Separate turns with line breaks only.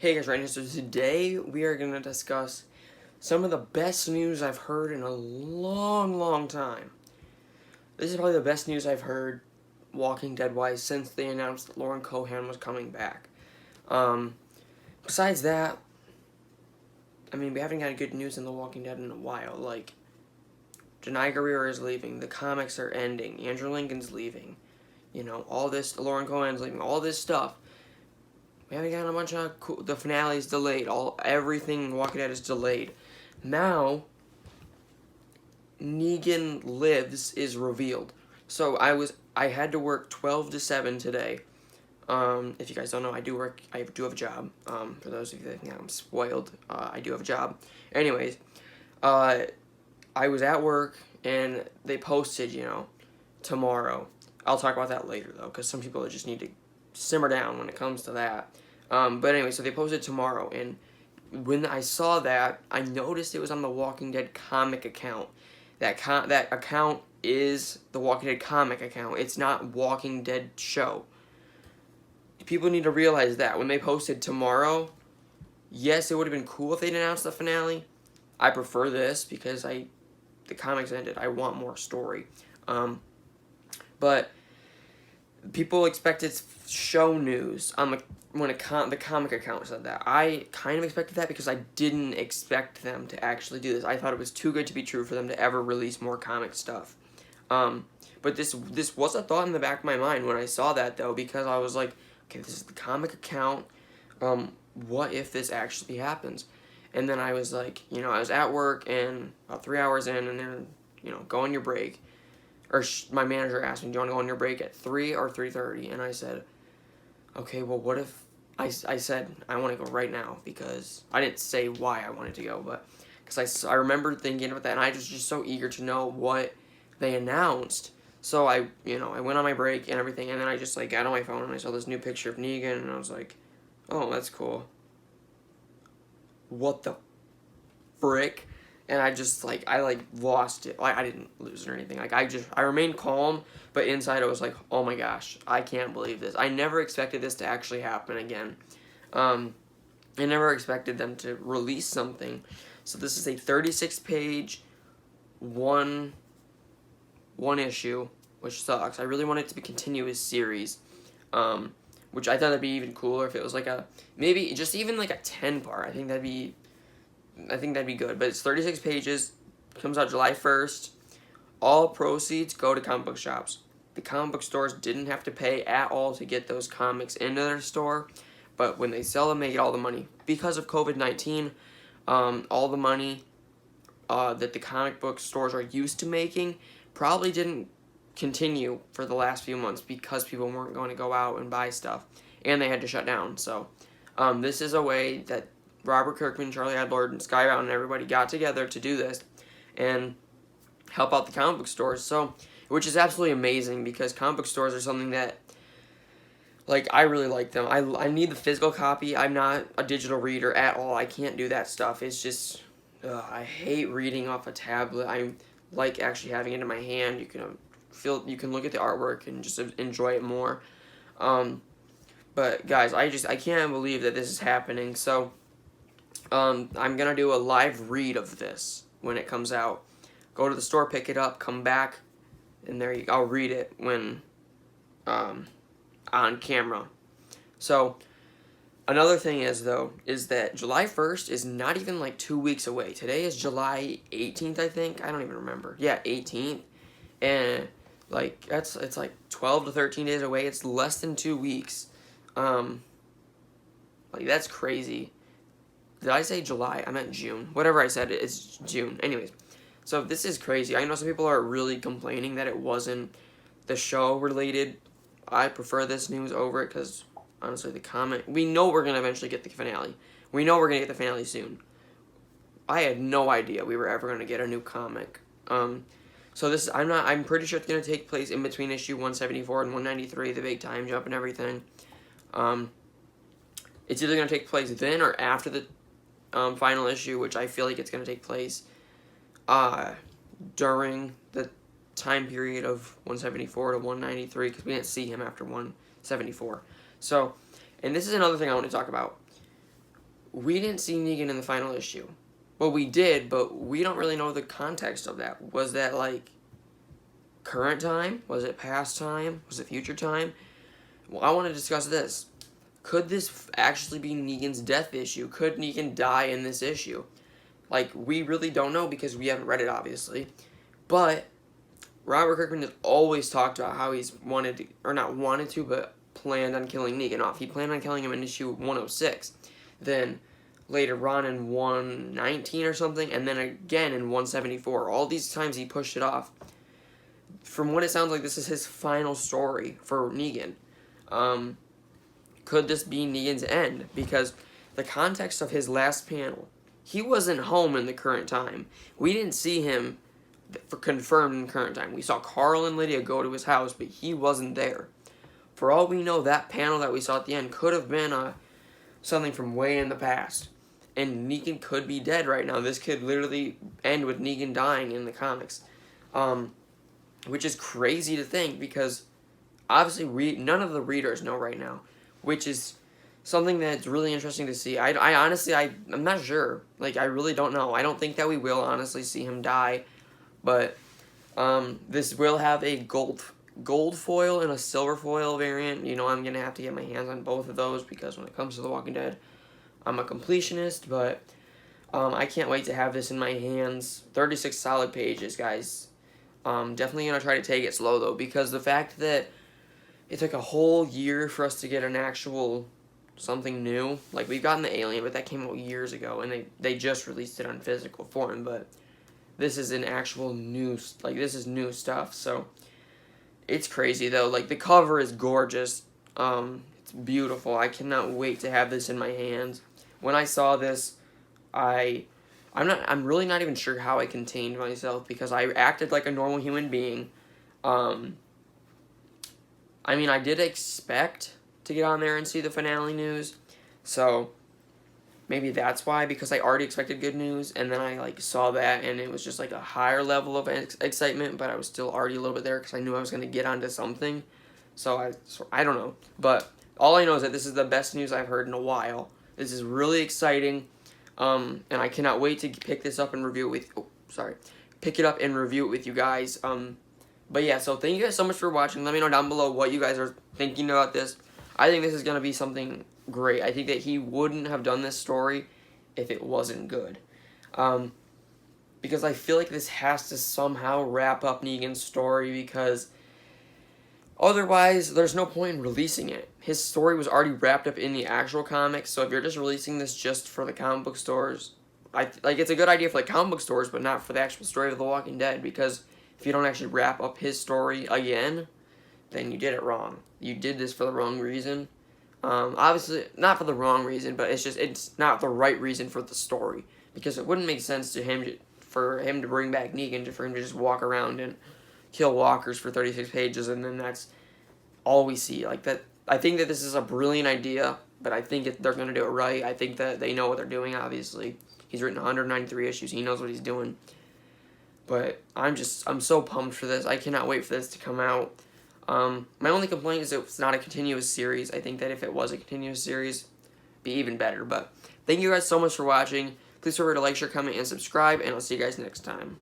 Hey guys, right now, so today we are going to discuss some of the best news I've heard in a long time. This is probably the best news I've heard Walking Dead-wise since they announced that Lauren Cohan was coming back. Um, Besides that, I mean, we haven't got good news in The Walking Dead in a while. Like, Denai Guerrero is leaving, the comics are ending, Andrew Lincoln's leaving, all this, Lauren Cohan's leaving, all this stuff. We haven't gotten a bunch of the finale's delayed. Everything Walking Dead is delayed. Now, Negan lives is revealed. So I had to work 12 to 7 today. If you guys don't know, I do have a job. For those of you that think I'm spoiled, I do have a job. Anyways, I was at work and they posted, tomorrow. I'll talk about that later though, because some people just need to simmer down when it comes to that. But anyway, so they posted tomorrow, and when I saw that, I noticed it was on the Walking Dead comic account. That account is the Walking Dead comic account. It's not Walking Dead show. People need to realize that when they posted tomorrow, yes, it would have been cool if they'd announced the finale. I prefer this because the comics ended. I want more story. But people expected show news on the comic account said that. I kind of expected that because I didn't expect them to actually do this. I thought it was too good to be true for them to ever release more comic stuff. But this was a thought in the back of my mind when I saw that though, because I was like, okay, this is the comic account. What if this actually happens? And then I was like, I was at work and about 3 hours in, and then go on your break. Or my manager asked me, do you want to go on your break at 3 or 3:30? And I said, okay, well, what if... I said, I want to go right now, because... I didn't say why I wanted to go, but... Because I remember thinking about that, and I was just so eager to know what they announced. So I went on my break and everything, and then I just, got on my phone, and I saw this new picture of Negan, and I was like, oh, that's cool. What the frick? And I just, I lost it. I didn't lose it or anything. I remained calm, but inside I was like, oh my gosh, I can't believe this. I never expected this to actually happen again. I never expected them to release something. So this is a 36-page, one issue, which sucks. I really want it to be a continuous series, which I thought that'd be even cooler if it was maybe just even a 10-part. I think that'd be good, but it's 36 pages, comes out July 1st. All proceeds go to comic book shops. The comic book stores didn't have to pay at all to get those comics into their store, but when they sell them, they get all the money. Because of COVID-19, all the money that the comic book stores are used to making probably didn't continue for the last few months because people weren't going to go out and buy stuff, and they had to shut down. So this is a way that Robert Kirkman, Charlie Adlard, and Skybound and everybody got together to do this and help out the comic book stores. So, which is absolutely amazing because comic book stores are something that, I really like them. I need the physical copy. I'm not a digital reader at all. I can't do that stuff. It's just, I hate reading off a tablet. I like actually having it in my hand. You can look at the artwork and just enjoy it more. But guys, I can't believe that this is happening. So, I'm gonna do a live read of this when it comes out. Go to the store, pick it up, come back, and there you go. I'll read it when on camera. So another thing is that July 1st is not even 2 weeks away. Today is July 18th, I think. I don't even remember. Yeah, 18th. And it's 12 to 13 days away. It's less than 2 weeks. That's crazy. Did I say July? I meant June. Whatever I said, it's June. Anyways, so this is crazy. I know some people are really complaining that it wasn't the show related. I prefer this news over it because, honestly, we know we're going to eventually get the finale. We know we're going to get the finale soon. I had no idea we were ever going to get a new comic. So I'm pretty sure it's going to take place in between issue 174 and 193, the big time jump and everything. It's either going to take place then or after the final issue, which I feel like it's going to take place during the time period of 174 to 193, because we didn't see him after 174. So, and this is another thing I want to talk about. we didn't see Negan in the final issue. Well, we did, but we don't really know the context of that. Was that like current time? Was it past time? Was it future time? Well, I want to discuss this. Could this actually be Negan's death issue? Could Negan die in this issue? Like, we really don't know because we haven't read it, obviously. But Robert Kirkman has always talked about how he's wanted to, or not wanted to, but planned on killing Negan off. He planned on killing him in issue 106. Then later on in 119 or something, and then again in 174. All these times he pushed it off. From what it sounds like, this is his final story for Negan. Could this be Negan's end? Because the context of his last panel, he wasn't home in the current time. We didn't see him for confirmed in current time. We saw Carl and Lydia go to his house, but he wasn't there. For all we know, that panel that we saw at the end could have been something from way in the past. And Negan could be dead right now. This could literally end with Negan dying in the comics. Which is crazy to think because obviously none of the readers know right now. Which is something that's really interesting to see. I honestly, I'm not sure. Like, I really don't know. I don't think that we will honestly see him die. But this will have a gold foil and a silver foil variant. You know, I'm going to have to get my hands on both of those because when it comes to The Walking Dead, I'm a completionist. But I can't wait to have this in my hands. 36 solid pages, guys. Definitely going to try to take it slow, though, because the fact that it took a whole year for us to get an actual something new. Like, we've gotten the Alien, but that came out years ago, and they just released it on physical form, but this is an actual new, like, this is new stuff, so it's crazy, though. Like, the cover is gorgeous. It's beautiful. I cannot wait to have this in my hands. When I saw this, I'm really not even sure how I contained myself, because I acted like a normal human being. I mean, I did expect to get on there and see the finale news, so maybe that's why, because I already expected good news, and then I, like, saw that, and it was just, like, a higher level of excitement, but I was still already a little bit there, because I knew I was going to get onto something, so I don't know, but all I know is that this is the best news I've heard in a while. This is really exciting, and I cannot wait to pick this up and review it with, pick it up and review it with you guys. But yeah, so thank you guys so much for watching. Let me know down below what you guys are thinking about this. I think this is going to be something great. I think that he wouldn't have done this story if it wasn't good. Because I feel like this has to somehow wrap up Negan's story, because otherwise there's no point in releasing it. His story was already wrapped up in the actual comics, so if you're just releasing this just for the comic book stores, it's a good idea for the comic book stores, but not for the actual story of The Walking Dead, because if you don't actually wrap up his story again, then you did it wrong. You did this for the wrong reason. Obviously, not for the wrong reason, but it's not the right reason for the story. Because it wouldn't make sense for him to bring back Negan, for him to just walk around and kill walkers for 36 pages, and then that's all we see. Like that, I think that this is a brilliant idea, but I think they're going to do it right. I think that they know what they're doing, obviously. He's written 193 issues. He knows what he's doing. But I'm so pumped for this. I cannot wait for this to come out. My only complaint is it's not a continuous series. I think that if it was a continuous series, it'd be even better. But thank you guys so much for watching. Please remember to like, share, comment, and subscribe, and I'll see you guys next time.